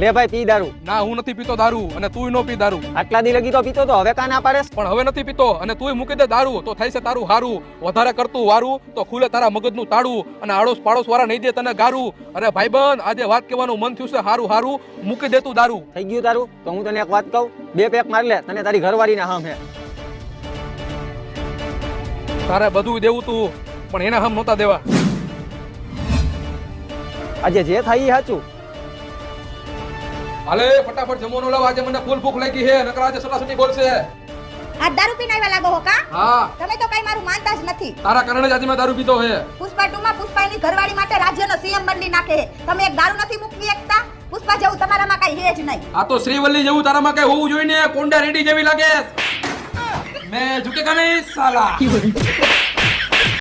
લે ભાઈ પી દારૂ. ના હું નથી પીતો દારૂ અને તુંય નો પી દારૂ. આટલા દી લગી તો પીતો તો હવે કા ના પાડેસ? પણ હવે નથી પીતો અને તુંય મૂકી દે દારૂ તો થાય છે તારું હારું. વધારે કરતું વારું તો ખુલે તારા મગજનું તાળું અને આડોશ પાડોશ વાળા નહીં દે તને ગારું. અરે ભાઈબંધ આજે વાત કહેવાનું મન થયું છે હારું હારું મૂકી દે તું દારૂ. થઈ ગયું તારું? તો હું તને એક વાત કહું, 2 પેક માર લે, તને તારી ઘરવાળી ના હામે. તારે બધું દેવું તું પણ એના હમ નહોતા દેવા. આજે જે થાય એ સાચું. હાલે ફટાફટ જમવાનો લાવ, આજે મને ફૂલ ભૂખ લાગી છે નકર આજે સટાસટી બોલશે. આ દારૂ પીને આવ્યા લાગો હો કા? હા તમે તો કઈ મારું માનતા જ નથી. તારા કારણે જ આજે મેં દારૂ પીધો છે. પુષ્પા 2 માં પુષ્પાની ઘરવાળી માટે રાજ્યનો સીએમ બદલી નાખે. તમે એક દારૂ નથી મૂકવી એકતા? પુષ્પા જેવું તમારામાં કઈ હે જ નહીં. આ તો શ્રીવલ્લી જેવું તારામાં કઈ હોવું જોઈએ ને. કોંડા રેડી જેવી લાગે. મેં ઝુકેગા નહીં સાલા.